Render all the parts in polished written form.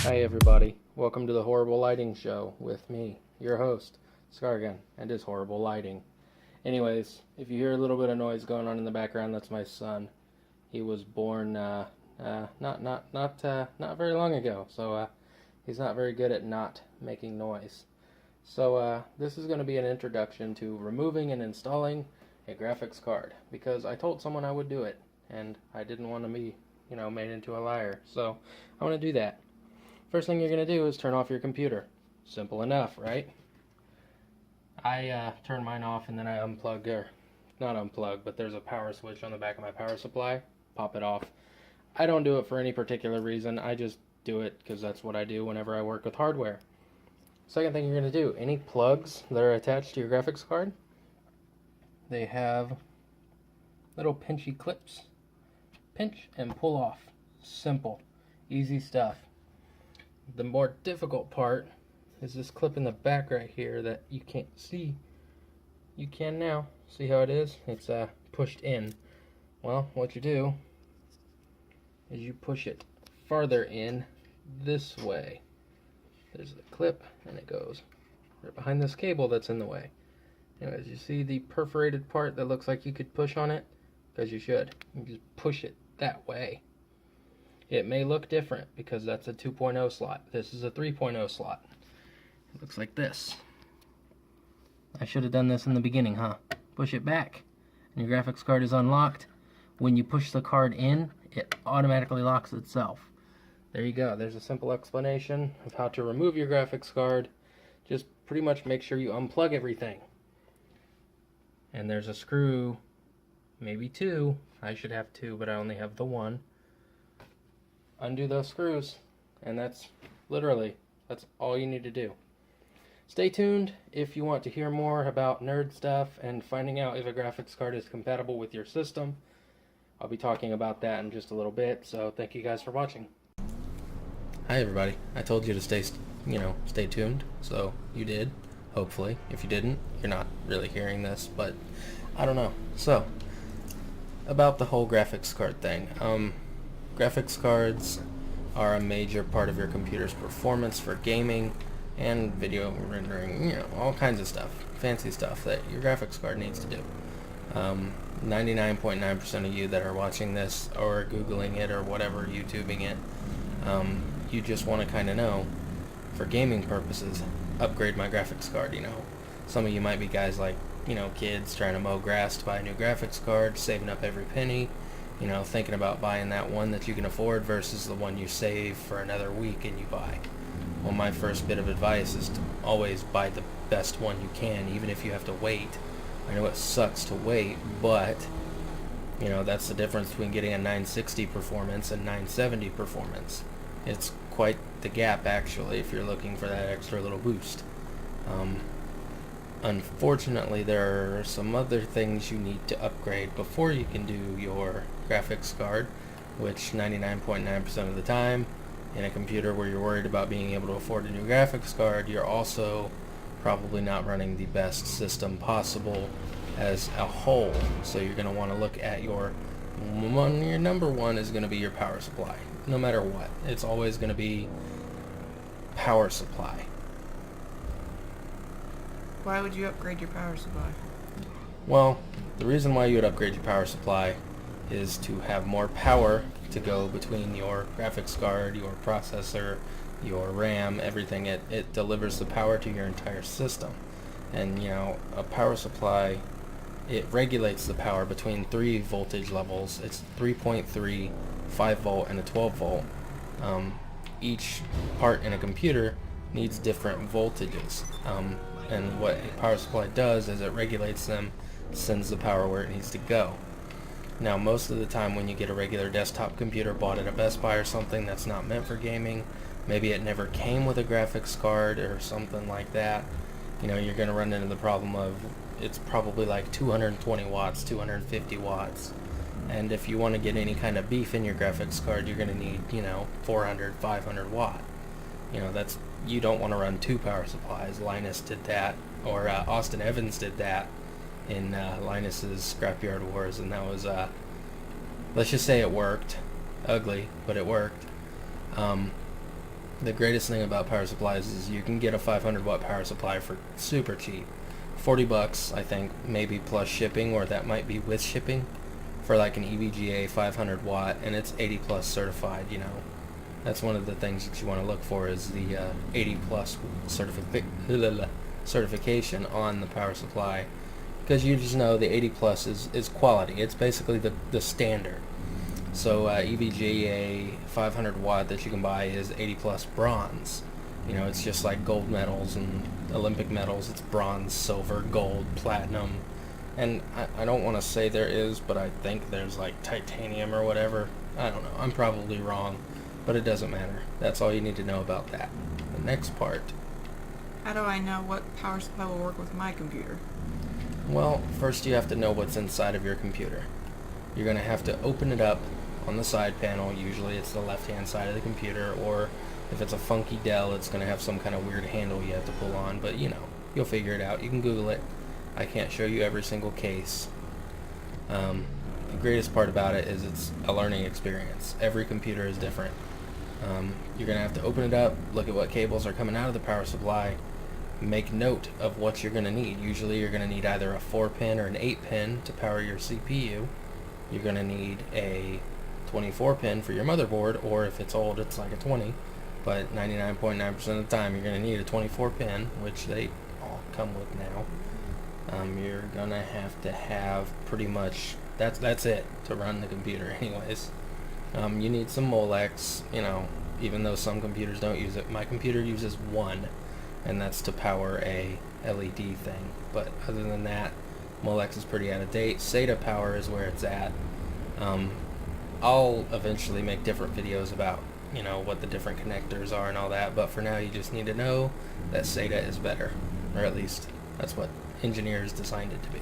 Hi everybody, welcome to the Horrible Lighting Show with me, your host, Scargan, and his horrible lighting. Anyways, if you hear a little bit of noise going on in the background, that's my son. He was born not very long ago, so he's not very good at not making noise. So this is going to be an introduction to removing and installing a graphics card, because I told someone I would do it, and I didn't want to be, made into a liar. So I want to do that. First thing you're going to do is turn off your computer. Simple enough, right? I turn mine off and then I unplug, or not unplug, but there's a power switch on the back of my power supply. Pop it off. I don't do it for any particular reason. I just do it because that's what I do whenever I work with hardware. Second thing you're going to do, any plugs that are attached to your graphics card, they have little pinchy clips. Pinch and pull off. Simple. Easy stuff. The more difficult part is this clip in the back right here that you can't see. You can now. See how it is? It's pushed in. Well, what you do is you push it farther in this way. There's the clip and it goes right behind this cable that's in the way. Anyways, you see the perforated part that looks like you could push on it? Because you should. You just push it that way. It may look different because that's a 2.0 slot. This is a 3.0 slot. It looks like this. I should have done this in the beginning, huh? Push it back, and your graphics card is unlocked. When you push the card in, it automatically locks itself. There you go. There's a simple explanation of how to remove your graphics card. Just pretty much make sure you unplug everything. And there's a screw, maybe two. I should have two, but I only have the one. Undo those screws, and that's all you need to do. Stay tuned if you want to hear more about nerd stuff and finding out if a graphics card is compatible with your system. I'll be talking about that in just a little bit, so thank you guys for watching. Hi everybody. I told you to stay tuned, so you did, hopefully. If you didn't, you're not really hearing this, but I don't know. So, about the whole graphics card thing. Graphics cards are a major part of your computer's performance for gaming and video rendering, all kinds of stuff, fancy stuff that your graphics card needs to do. 99.9% of you that are watching this or Googling it or whatever, YouTubing it, you just want to kind of know, for gaming purposes, upgrade my graphics card, Some of you might be guys like, kids trying to mow grass to buy a new graphics card, saving up every penny, thinking about buying that one that you can afford versus the one you save for another week and you buy. Well, my first bit of advice is to always buy the best one you can, even if you have to wait. I know it sucks to wait, but, that's the difference between getting a 960 performance and 970 performance. It's quite the gap, actually, if you're looking for that extra little boost. Unfortunately, there are some other things you need to upgrade before you can do your graphics card, which 99.9% of the time, in a computer where you're worried about being able to afford a new graphics card, you're also probably not running the best system possible as a whole. So you're going to want to look at your number one is going to be your power supply. No matter what, it's always going to be power supply. Why would you upgrade your power supply? Well, the reason why you would upgrade your power supply is to have more power to go between your graphics card, your processor, your RAM, everything. It delivers the power to your entire system. And, a power supply, it regulates the power between three voltage levels. It's 3.3, 5 volt, and a 12 volt. Each part in a computer needs different voltages. And what a power supply does is it regulates them, sends the power where it needs to go. Now, most of the time when you get a regular desktop computer bought at a Best Buy or something that's not meant for gaming, maybe it never came with a graphics card or something like that, you're going to run into the problem of it's probably like 220 watts, 250 watts. And if you want to get any kind of beef in your graphics card, you're going to need, 400, 500 watt. You don't want to run two power supplies. Linus did that, or Austin Evans did that in Linus's Scrapyard Wars, and that was, let's just say it worked. Ugly, but it worked. The greatest thing about power supplies is you can get a 500 watt power supply for super cheap. $40, I think, maybe plus shipping, or that might be with shipping, for like an EVGA 500 watt, and it's 80 plus certified, you know. That's one of the things that you want to look for, is the 80 plus certification on the power supply, because you just know the 80 plus is quality. It's basically the standard. So EVGA 500 watt that you can buy is 80 plus bronze. You know, it's just like gold medals and Olympic medals. It's bronze, silver, gold, platinum, and I don't want to say there is, but I think there's like titanium or whatever. I don't know. I'm probably wrong, but it doesn't matter. That's all you need to know about that. The next part. How do I know what power supply will work with my computer? Well, first you have to know what's inside of your computer. You're going to have to open it up on the side panel. Usually it's the left-hand side of the computer, or if it's a funky Dell, it's going to have some kind of weird handle you have to pull on, but you know, you'll figure it out. You can Google it. I can't show you every single case. The greatest part about it is it's a learning experience. Every computer is different. You're going to have to open it up, look at what cables are coming out of the power supply, make note of what you're going to need. Usually you're going to need either a 4-pin or an 8-pin to power your CPU. You're going to need a 24-pin for your motherboard, or if it's old, it's like a 20. But 99.9% of the time, you're going to need a 24-pin, which they all come with now. You're going to have pretty much, that's it to run the computer anyways. You need some Molex, you know, even though some computers don't use it. My computer uses one, and that's to power a LED thing. But other than that, Molex is pretty out of date. SATA power is where it's at. I'll eventually make different videos about, you know, what the different connectors are and all that, but for now you just need to know that SATA is better, or at least that's what engineers designed it to be.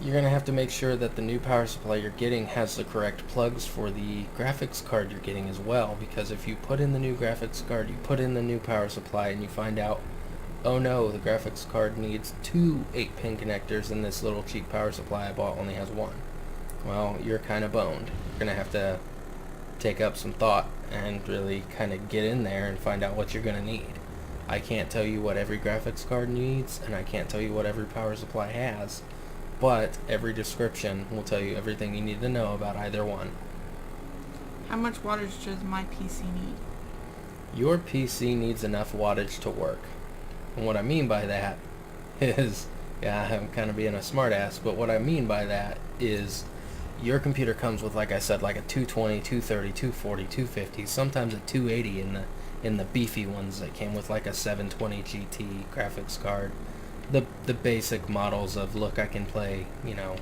You're going to have to make sure that the new power supply you're getting has the correct plugs for the graphics card you're getting as well, because if you put in the new graphics card, you put in the new power supply, and you find out, oh no, the graphics card needs 2 8-pin connectors and this little cheap power supply I bought only has 1. Well, you're kind of boned. You're going to have to take up some thought and really kind of get in there and find out what you're going to need. I can't tell you what every graphics card needs, and I can't tell you what every power supply has, but every description will tell you everything you need to know about either one. How much wattage does my PC need? Your PC needs enough wattage to work. And what I mean by that is, yeah, I'm kind of being a smartass, but what I mean by that is your computer comes with, like I said, like a 220, 230, 240, 250, sometimes a 280 in the beefy ones that came with like a 720 GT graphics card. The basic models of, look, I can play, you know,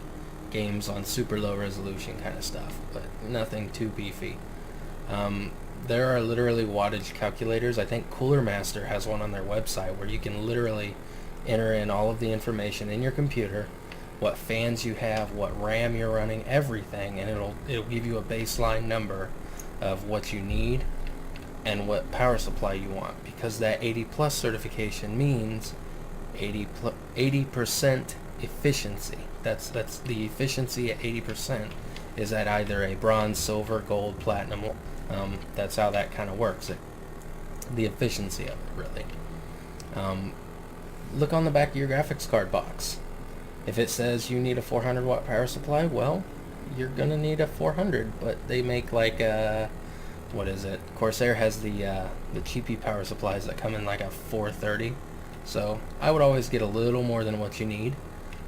games on super low resolution kind of stuff, but nothing too beefy. There are literally wattage calculators. I think Cooler Master has one on their website where you can literally enter in all of the information in your computer, what fans you have, what RAM you're running, everything, and it'll give you a baseline number of what you need and what power supply you want, because that 80 plus certification means 80% efficiency. That's the efficiency at 80% is at either a bronze, silver, gold, platinum. That's how that kind of works. The efficiency of it, really. Look on the back of your graphics card box. If it says you need a 400 watt power supply, well, you're gonna need a 400, but they make like what is it? Corsair has the cheapy power supplies that come in like a 430. So I would always get a little more than what you need.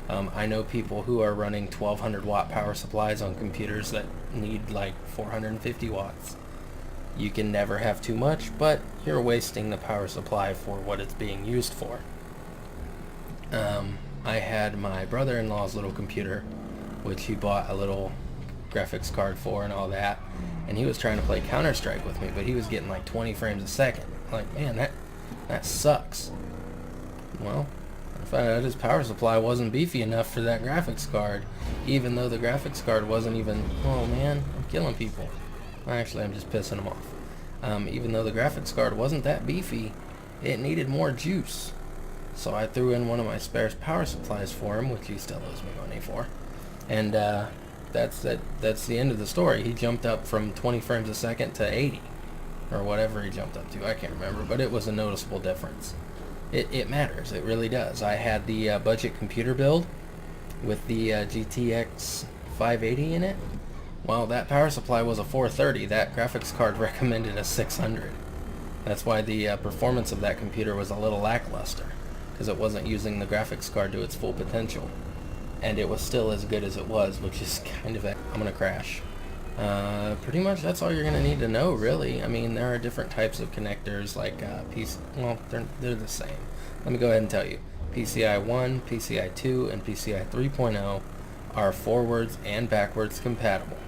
I know people who are running 1200 watt power supplies on computers that need like 450 watts. You can never have too much, but you're wasting the power supply for what it's being used for. I had my brother-in-law's little computer, which he bought a little graphics card for and all that, and he was trying to play Counter-Strike with me, but he was getting like 20 frames a second. Like, man, that sucks. Well, I found out his power supply wasn't beefy enough for that graphics card, even though the graphics card wasn't even, oh man, I'm killing people. Actually, I'm just pissing them off. Even though the graphics card wasn't that beefy, it needed more juice. So I threw in one of my spare power supplies for him, which he still owes me money for. And that's the end of the story. He jumped up from 20 frames a second to 80. or whatever he jumped up to. I can't remember, but it was a noticeable difference. It matters. It really does. I had the budget computer build with the GTX 580 in it. Well, that power supply was a 430. That graphics card recommended a 600. That's why the performance of that computer was a little lackluster, because it wasn't using the graphics card to its full potential. And it was still as good as it was, which is kind of... I'm going to crash. Pretty much that's all you're going to need to know, really. I mean, there are different types of connectors, like well, they're the same. Let me go ahead and tell you. PCI 1, PCI 2, and PCI 3.0 are forwards and backwards compatible.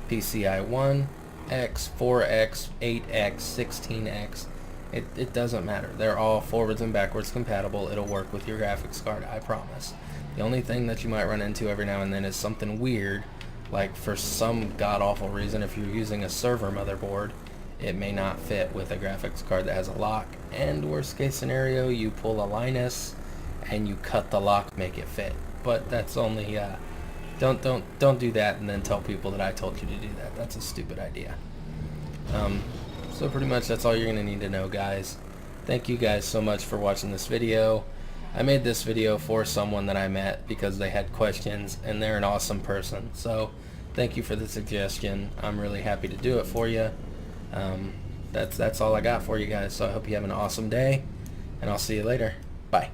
PCI 1, X, 4X, 8X, 16X, it doesn't matter. They're all forwards and backwards compatible. It'll work with your graphics card, I promise. The only thing that you might run into every now and then is something weird, like for some god-awful reason, if you're using a server motherboard, it may not fit with a graphics card that has a lock, and worst case scenario, you pull a Linus and you cut the lock, make it fit. But that's only don't do that and then tell people that I told you to do that. That's a stupid idea. So pretty much that's all you're gonna need to know, guys. Thank you guys so much for watching this video. I made this video for someone that I met because they had questions, and they're an awesome person. So thank you for the suggestion. I'm really happy to do it for you. That's all I got for you guys. So I hope you have an awesome day, and I'll see you later. Bye.